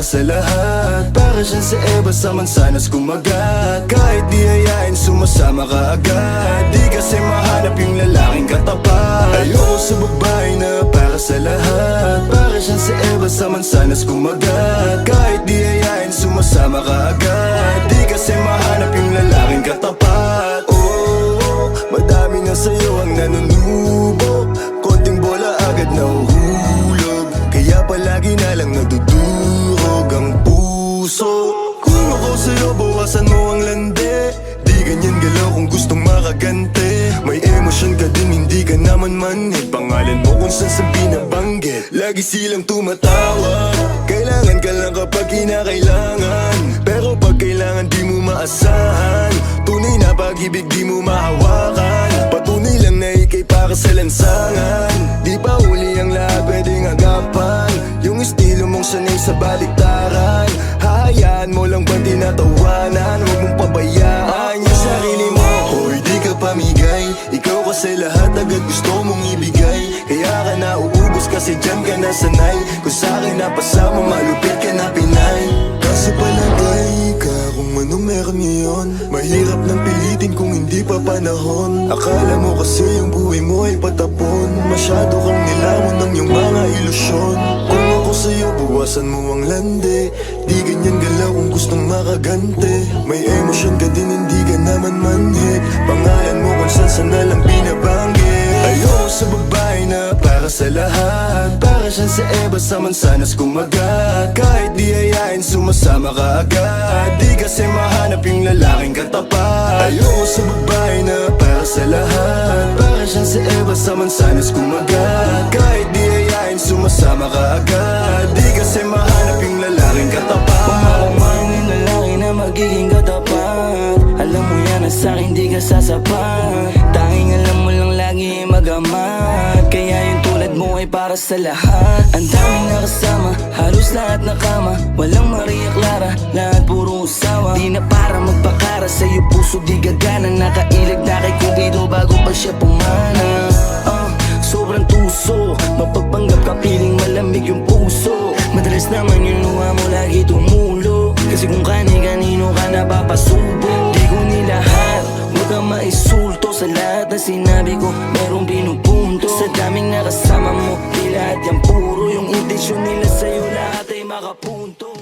sa lahat. Para siyang si Eva sa mansanas kumagat. Kahit di hayain sumasama ka agad. Di kasi mahanap yung lalaking katapat. Ayoko sa babae na para sa lahat. Para siyang si Eva sa mansanas kumagat. Kahit di hayain sumasama ka agad. Di kasi mahanap yung lalaking katapat. Oh, madami na sa'yo ang nanunubok. Konting bola agad nahuhulog. Kaya palagi na lang nadudurog ang puso. Kung ako sa'yo bawasan mo ang lande. Di ganyan galaw kung gustong makagante. May emosyon ka din hindi ka naman manhid. Pangalan mo kung saan sa binabanggit. Lagi silang tumatawag. Kailangan ka lang kapag kinakailangan. Pero pag kailangan di mo maasahan. Tunay na pag-ibig di mo mahawakan. Patunay lang na ikay para sa lansangan. Di pa huli ang lahat pwedeng agapan. Yung estilo mong sanay sa baliktaran. Hahayaan mo lang ba tinatawanan? Huwag mong pabayaan yung sarili mo. Hoy di ka pamigay. Ikaw kasi lahat agad gusto mong ibigay. Kaya ka nauubos kasi dyan ka nasanay. Kung sa'kin napasama malupit ka na Pinay. Kasi palagay ka kung ano meron ngayon. Mahirap nang pilitin kung hindi pa panahon. Akala mo kasi yung buhay mo ay patapon. Masyado kang nilamon ng iyong mga ilusyon. Kung ako sa'yo bawasan mo ang lande. Di ganyan galaw kung gustong makagante. May emosyon ka din hindi ka naman manhid. Pangalan mo kung saan na lang binabanggit. Ayoko sa babae na para sa lahat. Para siyang si Eva sa mansanas kumagat. Kahit di hayain sumasama ka agad. Di kasi mahanap yung lalaking katapat. Ayoko sa babae na para sa lahat. Para siyang si Eva sa mansanas kumagat. Kahit di hayain sumasama ka agad. Di kasi mahanap yung lalaking katapat. Pumakaman yung lalaki na magiging katapat. Alam mo yan na sa'kin di ka sasapat. Tanging alam mo lang lagi magamat. Kaya yung tulad mo ay para sa lahat. Ang daming nakasama, halos lahat nakama. Walang Maria Clara, lahat puro usawa. Di na para magpakara, sa'yo puso di gagana. Nakailag na kay Cupido bago pa siya pumana. Sobrang tuso, mapagpanggap ka piling malamig yung puso. Madalas naman yung luha mo lagi tumulo. Kasi kung kani-kanino ka napapasubo. Di ko nilahat, huwag kang maisulto. Sa lahat na sinabi ko, merong pinupunto. Sa daming nakasama mo, di lahat yan puro. Yung intensyon nila sa'yo lahat ay makapunto.